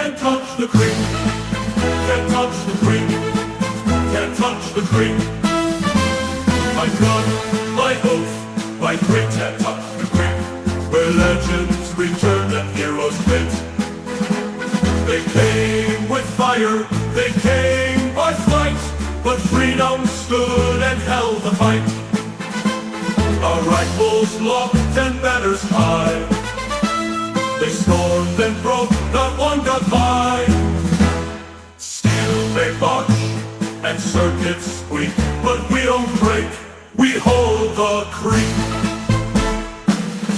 Can't touch the creek. Can't touch the creek. Can't touch the creek. My gun, my oath, my creek can't touch the creek. Where legends return and heroes fit. They came with fire, they came by flight, but freedom stood and held the fight. Our rifles locked and banners high. They stormed and broke, not one got by. Steel may march and circuits squeak, but we don't break, we hold the creek.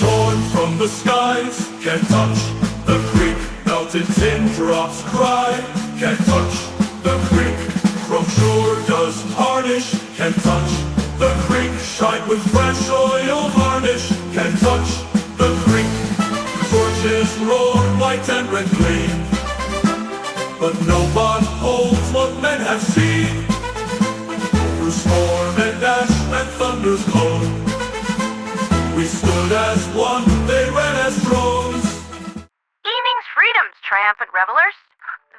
Torn from the skies, can't touch the creek. Melted tin drops cry, can't touch the creek. From shore dust tarnish, can't touch the creek. Shine with fresh oil varnish, can't touch the creek. Torches roar, white and red gleam, but no one holds what men have seen. Through storm and ash and thunder's cone, we stood as one, they ran as drones. Evening's freedoms, triumphant revelers.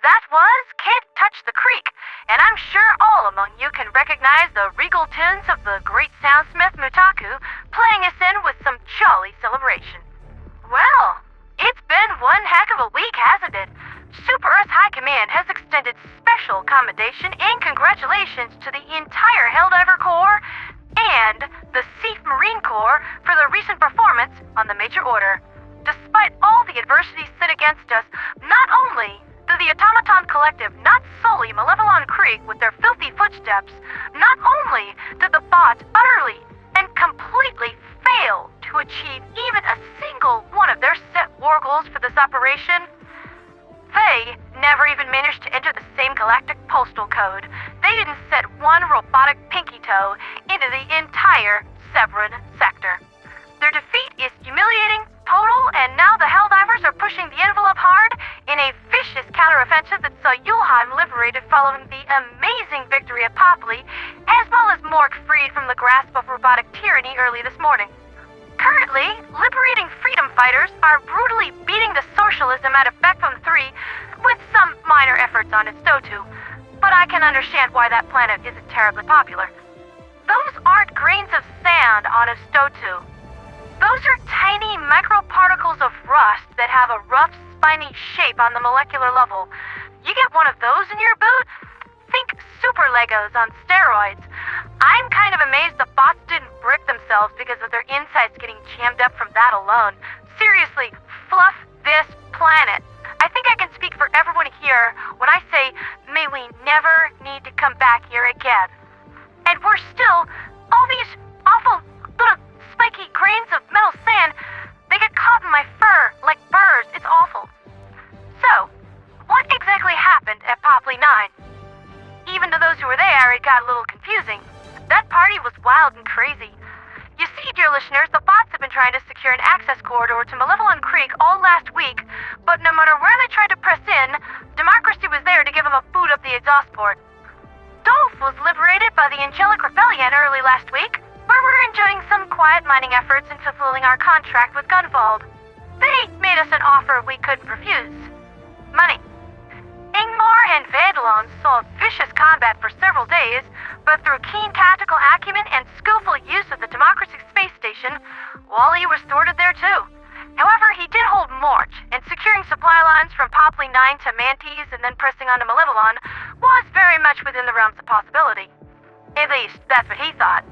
That was Can't Touch the Creek, and I'm sure all among you can recognize the regal tunes of the great soundsmith Mutaku playing us in with some jolly celebration. Well, it's been one heck of a week, hasn't it? Super Earth High Command has extended special commendation and congratulations to the entire Helldiver Corps and the SEAF Marine Corps for their recent performance on the Major Order. Despite all the adversities set against us, not only did the Automaton Collective not sully Malevelon Creek with their filthy footsteps, not only did the bots utterly and completely fail to achieve even a single one of their set war goals for this operation, they never even managed to enter the same galactic postal code. They didn't set one robotic pinky toe into the entire Severin sector. Their defeat is humiliating, total, and now the Helldivers are pushing the envelope hard in a vicious counteroffensive that saw Yulheim liberated following the amazing victory at Popli, as well as Morg freed from the grasp of robotic tyranny early this morning. Currently, liberating freedom fighters are brutally beating the socialism out of Bekvam 3 with some minor efforts on Ustotu, but I can understand why that planet isn't terribly popular. Those aren't grains of sand on Ustotu. Those are tiny microparticles of rust that have a rough, spiny shape on the molecular level. You get one of those in your boot? Think super Legos on steroids. I'm kind of amazed the bots didn't brick themselves because of their insides getting jammed up from that alone. Seriously, fluff this planet. I think I can speak for everyone here when I say, may we never need to come back here again. And we're still, all these awful little spiky grains of metal sand, they get caught in my fur like burrs. It's awful. So, what exactly happened at Popli 9? Even to those who were there, it got a little confusing. That party was wild and crazy. You see, dear listeners, the bots have been trying to secure an access corridor to Malevelon Creek all last week, but no matter where they tried to press in, democracy was there to give them a boot up the exhaust port. Dolph was liberated by the Angelic Rebellion early last week, where we're enjoying some quiet mining efforts and fulfilling our contract with Gunvald. They made us an offer we couldn't refuse. Money. Ingmar and Vandalon saw vicious combat for several days, but through keen tactical acumen and skillful use of the Democracy Space Station, Wally was thwarted there too. However, he did hold Morch, and securing supply lines from Popli 9 to Mantes and then pressing on to Malevelon was very much within the realms of possibility. At least, that's what he thought.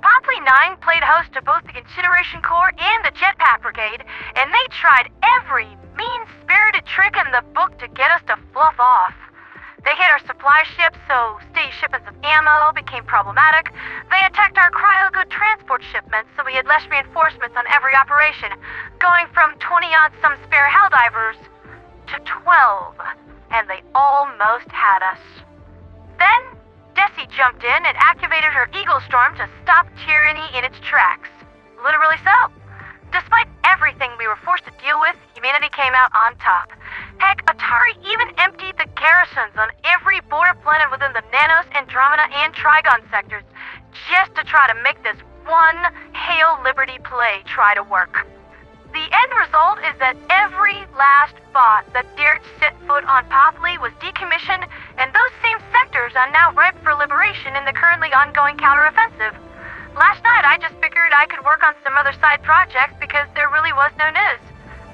Popli 9 played host to both the Incineration Corps and the Jetpack Brigade, and they tried every mean-spirited trick in the book to get us to fluff off. They hit our supply ships, so steady shipments of ammo became problematic. They attacked our cryo-good transport shipments, so we had less reinforcements on every operation, going from 20-odd-some spare Helldivers to 12, and they almost had us. Then, Desi jumped in and activated her Eagle Storm to stop tyranny in its tracks. Literally so. Despite everything we were forced to deal with, humanity came out on top. Heck, Atari even emptied the garrisons on every border planet within the Nanos, Andromeda, and Trigon sectors, just to try to make this one Hail Liberty play try to work. The end result is that every last bot that dared set foot on Popli was decommissioned, and those same sectors are now ripe for liberation in the currently ongoing counteroffensive. Last night, I just figured I could work on some other side projects because there really was no news.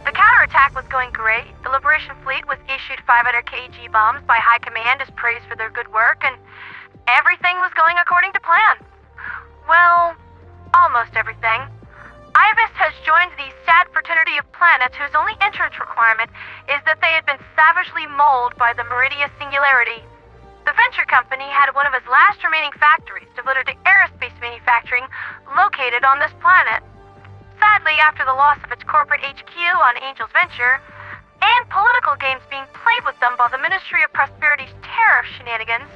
The counterattack was going great. The Liberation Fleet was issued 500 kg bombs by High Command as praise for their good work, and everything was going according to plan. Well, almost everything. Ibis has joined the sad fraternity of planets whose only entrance requirement is that they had been savagely mauled by the Meridia singularity. The venture company had one of its last remaining factories devoted to aerospace manufacturing located on this planet. Sadly, after the loss of its corporate HQ on Angel's Venture, and political games being played with them by the Ministry of Prosperity's tariff shenanigans,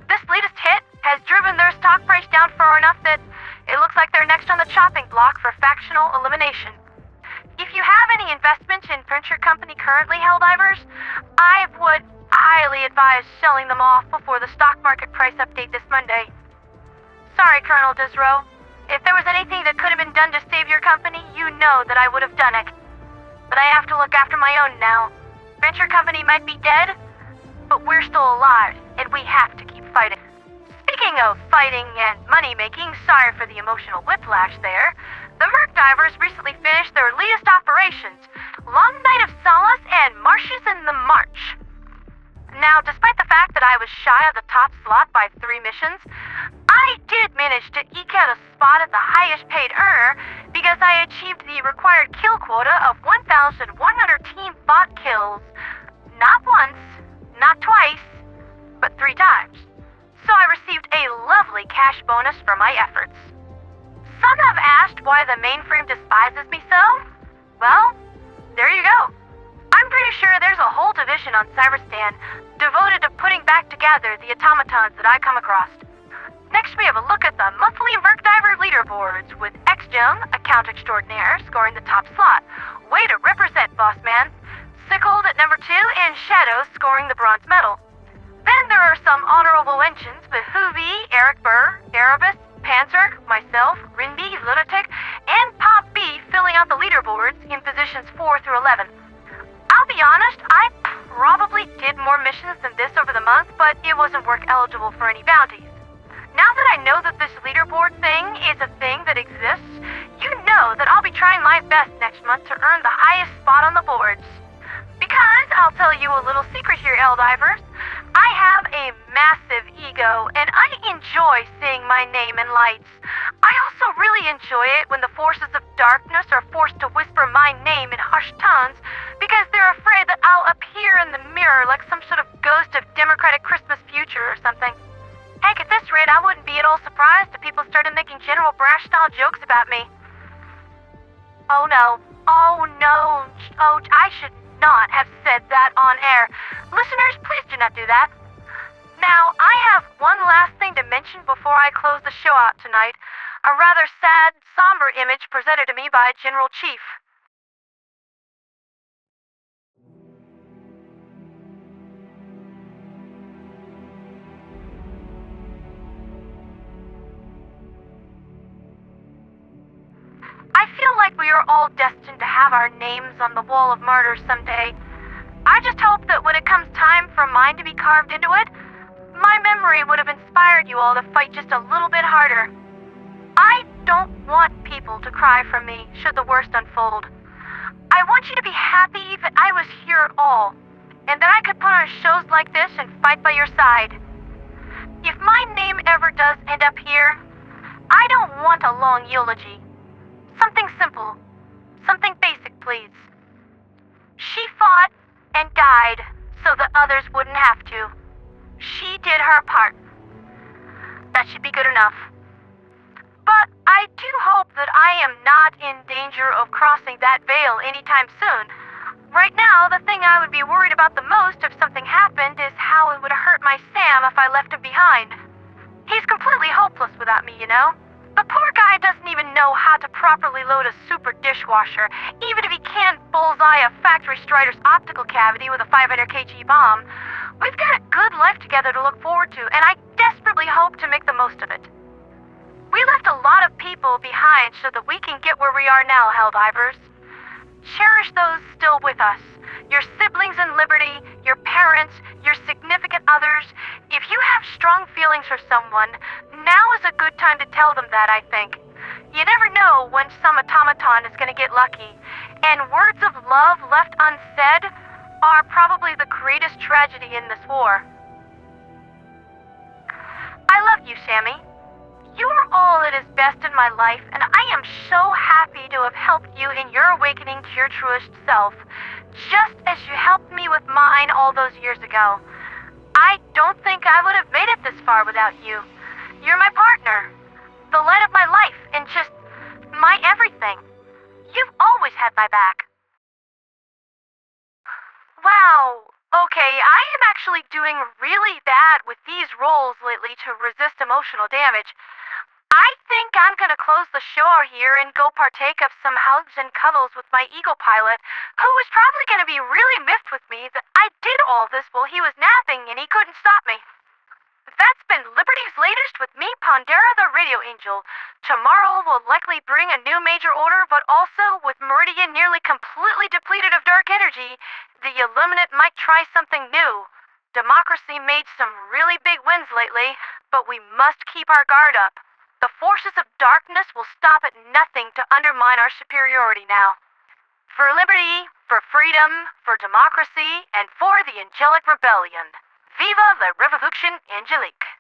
this latest hit has driven their stock price down far enough that it looks like they're next on the chopping block for factional elimination. If you have any investment in venture company currently, Helldivers, I would highly advise selling them off before the stock market price update this Monday. Sorry, Colonel Disro. If there was anything that could have been done to save your company, you know that I would have done it. But I have to look after my own now. Venture company might be dead, but we're still alive, and we have to keep fighting. Speaking of fighting and money-making, sorry for the emotional whiplash there, the Merc Divers recently finished their latest operations, Long Night of Solace and Marshes in the March. Now, despite the fact that I was shy of the top slot by 3 missions, I did manage to eke out a spot at the highest paid earner because I achieved the required kill quota of 1,100 team bot kills. Not once, not twice, but 3 times. So I received a lovely cash bonus for my efforts. Some have asked why the mainframe despises me so. Well, there you go. I'm pretty sure there's a whole division on Cyberstan devoted to putting back together the automatons that I come across. Next, we have a look at the monthly Mercdiver leaderboards, with XGem, account extraordinaire, scoring the top slot. Way to represent, boss man. Sickled at number 2, and Shadow scoring the bronze medal. Then there are some honorable mentions with Hoovy, Eric Burr, Erebus, Panzer, myself, Rinby, Lunatic, and Pop B filling out the leaderboards in positions 4 through 11. I'll be honest, I probably did more missions than this over the month, but it wasn't work eligible for any bounties. Now that I know that this leaderboard thing is a thing that exists, you know that I'll be trying my best next month to earn the highest spot on the boards. Because, I'll tell you a little secret here, Helldivers, I have a massive ego, and I enjoy seeing my name in lights. I also really enjoy it when the forces of darkness are forced to whisper my name in hushed tones because they're afraid that I'll appear in the mirror like some sort of ghost of Democratic Christmas future or something. Heck, at this rate, I wouldn't be at all surprised if people started making General Brash-style jokes about me. Oh no. Oh no. Oh, I should not have said that on air. Listeners, please do not do that. Now, I have one last thing to mention before I close the show out tonight. A rather sad, somber image presented to me by General Chief. I feel like we are all destined to have our names on the wall of martyrs someday. I just hope that when it comes time for mine to be carved into it, my memory would have inspired you all to fight just a little bit harder. I don't want people to cry for me should the worst unfold. I want you to be happy that I was here at all, and that I could put on shows like this and fight by your side. If my name ever does end up here, I don't want a long eulogy. Something simple. Something basic, please. She fought and died so that others wouldn't have to. She did her part. That should be good enough. But I do hope that I am not in danger of crossing that veil anytime soon. Right now, the thing I would be worried about the most if something happened is how it would hurt my Sam if I left him behind. He's completely hopeless without me, you know? The poor guy doesn't even know how to properly load a super dishwasher, even if he can't bullseye a factory strider's optical cavity with a 500 kg bomb. We've got a good life together to look forward to, and I desperately hope to make the most of it. We left a lot of people behind so that we can get where we are now, Helldivers. cherish those still with us. Your siblings in liberty, your parents, your significant others. If you have strong feelings for someone, now is a good time to tell them that, I think. You never know when some automaton is going to get lucky. And words of love left unsaid are probably the greatest tragedy in this war. I love you, Sammy. You are all that is best in my life, and I am so happy to have helped you in your awakening to your truest self, just as you helped me with mine all those years ago. I don't think I would have made it this far without you. You're my partner, the light of my life, and just my everything. You've always had my back. Wow. Okay, I am actually doing really bad with these rolls lately to resist emotional damage. I think I'm gonna close the show here and go partake of some hugs and cuddles with my Eagle pilot, who was probably gonna be really miffed with me that I did all this while he was napping and he couldn't stop me. That's been Liberty's latest with me, Pondera the Radio Angel. Tomorrow will likely bring a new major order, but also, with Meridia nearly completely depleted of dark energy, the Illuminate might try something new. Democracy made some really big wins lately, but we must keep our guard up. The forces of darkness will stop at nothing to undermine our superiority now. For liberty, for freedom, for democracy, and for the angelic rebellion. Viva la Revolution Angelique!